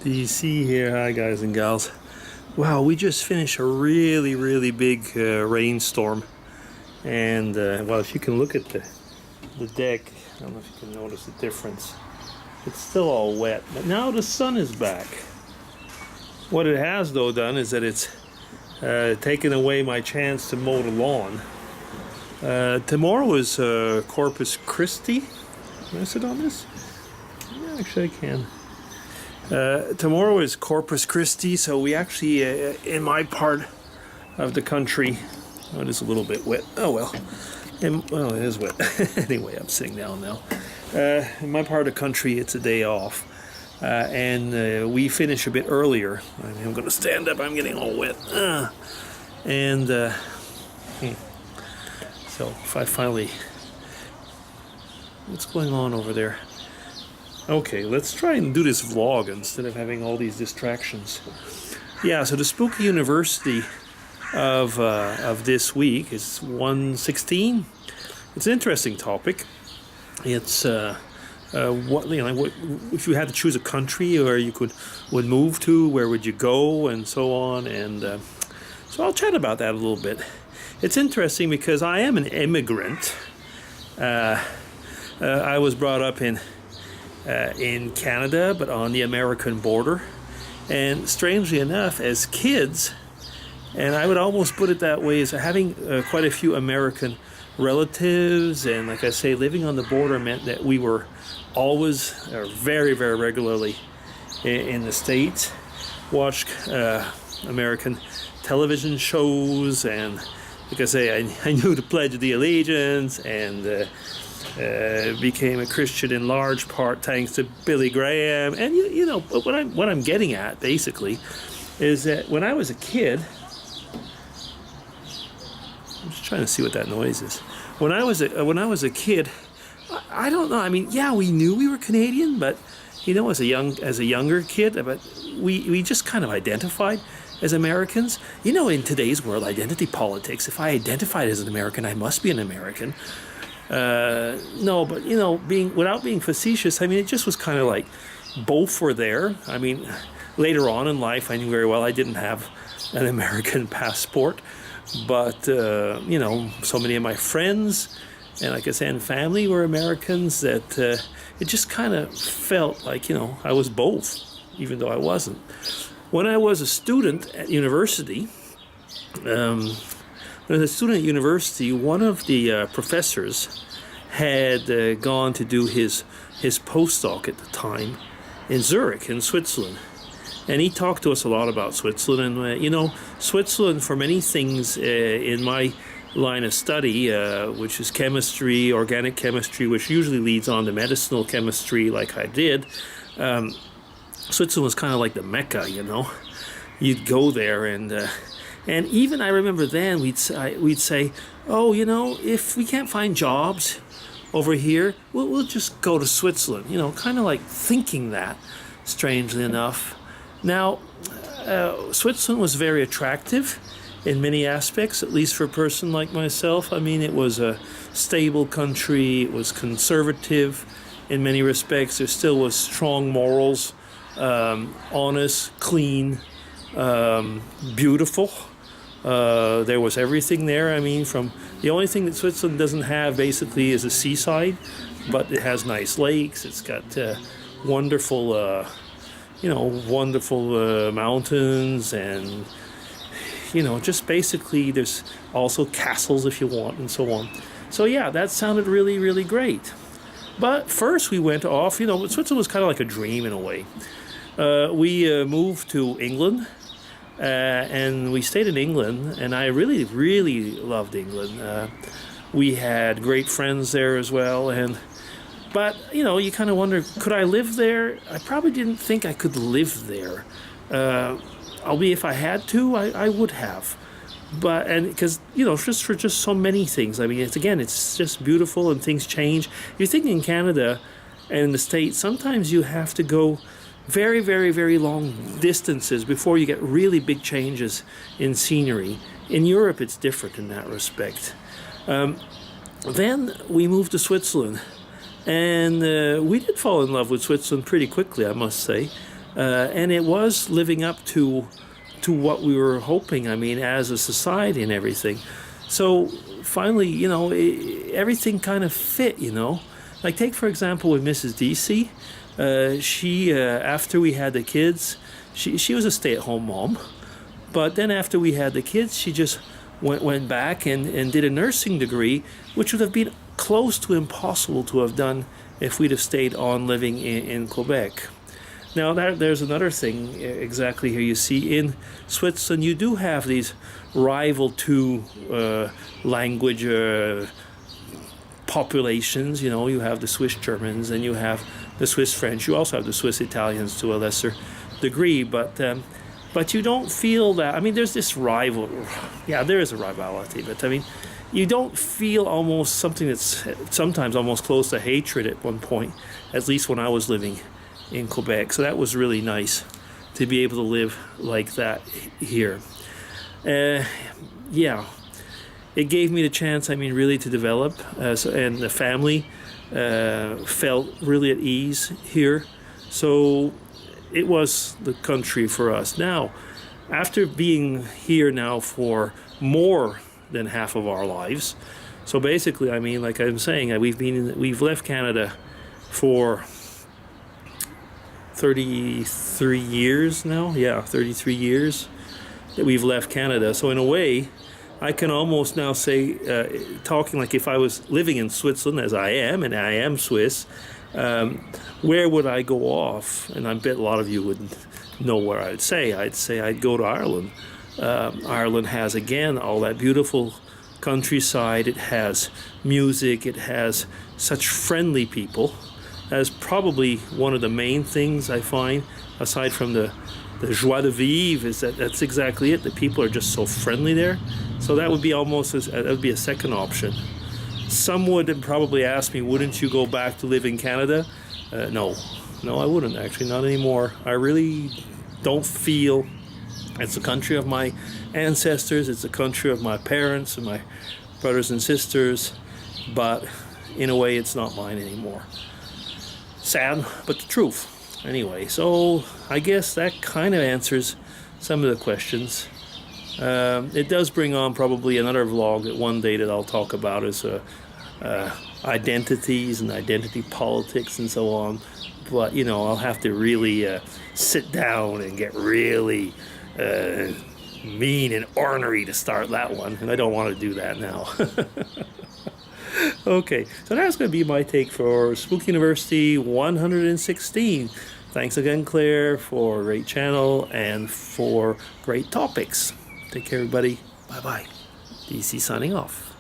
Do you see here? Hi, guys and gals. Wow, we just finished a really big rainstorm. And, well, if you can look at the deck, I don't know if you can notice the difference. It's still all wet, but now the sun is back. What it has, though, done is that it's taken away my chance to mow the lawn. Tomorrow is Corpus Christi. Can I sit on this? Yeah, actually I can. Tomorrow is Corpus Christi, so we actually, in my part of the country, oh, it is a little bit wet. Oh well, well, it is wet. Anyway, I'm sitting down now. In my part of the country, it's a day off, and we finish a bit earlier. I'm going to stand up. I'm getting all wet, so if I finally, what's going on over there? Okay, let's try and do this vlog instead of having all these distractions. Yeah, so the SpookyUniversity of this week is 116. It's an interesting topic. It's what if you had to choose a country where you would move to, where would you go, and so on. And so I'll chat about that a little bit. It's interesting because I am an immigrant. I was brought up in Canada, but on the American border. And strangely enough, as kids, and I would almost put it that way, as having quite a few American relatives, and like I say, living on the border meant that we were always, or very regularly, in the States, watched American television shows, and like I say, I knew the Pledge of the Allegiance, and became a Christian in large part thanks to Billy Graham. And you know what I'm getting at basically is that when I was a kid, I'm just trying to see what that noise is. When I was a kid, I don't know. I mean, yeah, we knew we were Canadian, but you know, as a younger kid, but we just kind of identified as Americans. You know, in today's world, identity politics, if I identified as an American, I must be an American. No, but you know, without being facetious, I mean, it just was kind of like both were there. I mean, later on in life, I knew very well I didn't have an American passport, but you know, so many of my friends and, like I said, and family were Americans that it just kind of felt like, you know, I was both, even though I wasn't. When I was a student at university, one of the professors had gone to do his postdoc at the time in Zurich, in Switzerland. And he talked to us a lot about Switzerland. And, you know, Switzerland, for many things in my line of study, which is chemistry, organic chemistry, which usually leads on to medicinal chemistry like I did, Switzerland was kind of like the Mecca, you know. You'd go there and even I remember then we'd say, oh, you know, if we can't find jobs over here, we'll just go to Switzerland. You know, kind of like thinking that, strangely enough. Now, Switzerland was very attractive in many aspects, at least for a person like myself. I mean, it was a stable country. It was conservative in many respects. There still was strong morals, honest, clean, beautiful. There was everything there. I mean, from the only thing that Switzerland doesn't have basically is a seaside, but it has nice lakes. It's got wonderful, wonderful mountains, and you know, just basically there's also castles if you want, and so on. So yeah, that sounded really great. But first we went off. You know, Switzerland was kind of like a dream in a way. We moved to England. And we stayed in England, and I really loved England. We had great friends there as well, but you know, you kind of wonder, could I live there? I probably didn't think I could live there. Albeit if I had to, I would have. But, and because, you know, just for so many things. I mean, it's just beautiful, and things change. You're thinking in Canada and in the States, sometimes you have to go very long distances before you get really big changes in scenery. In Europe, it's different in that respect. Then we moved to Switzerland, and we did fall in love with Switzerland pretty quickly, I must say. and it was living up to what we were hoping. I mean, as a society and everything. So finally, you know, everything kind of fit. You know, like take for example with Mrs. DC. She after we had the kids, she was a stay-at-home mom, but then after we had the kids, she just went back and did a nursing degree, which would have been close to impossible to have done if we'd have stayed on living in Quebec. Now there's another thing exactly here. You see in Switzerland you do have these rival two language populations. You know, you have the Swiss Germans and you have the Swiss French. You also have the Swiss Italians to a lesser degree, but you don't feel that. I mean, there's this rival. Yeah, there is a rivalry, but I mean, you don't feel almost something that's sometimes almost close to hatred at one point, at least when I was living in Quebec. So that was really nice to be able to live like that here. Yeah, it gave me the chance, I mean, really to develop, and the family felt really at ease here. So it was the country for us. Now, after being here now for more than half of our lives, so basically, I mean, like I'm saying, we've left Canada for 33 years now. Yeah, 33 years that we've left Canada. So in a way, I can almost now say, talking like if I was living in Switzerland, as I am, and I am Swiss, where would I go off? And I bet a lot of you would know where I'd say. I'd say I'd go to Ireland. Ireland has, again, all that beautiful countryside. It has music. It has such friendly people. That's probably one of the main things I find, aside from the joie de vivre, is that's exactly it. The people are just so friendly there. So that would be that would be a second option. Some would probably ask me, wouldn't you go back to live in Canada? No, I wouldn't, actually, not anymore. I really don't feel it's the country of my ancestors. It's the country of my parents and my brothers and sisters, but in a way it's not mine anymore. Sad, but the truth. Anyway, so I guess that kind of answers some of the questions. It does bring on probably another vlog that one day that I'll talk about is identities and identity politics and so on. But, you know, I'll have to really sit down and get really mean and ornery to start that one. And I don't want to do that now. Okay, so that's going to be my take for SpookyUniversity 116. Thanks again, Claire, for a great channel and for great topics. Take care, everybody. Bye-bye. DC signing off.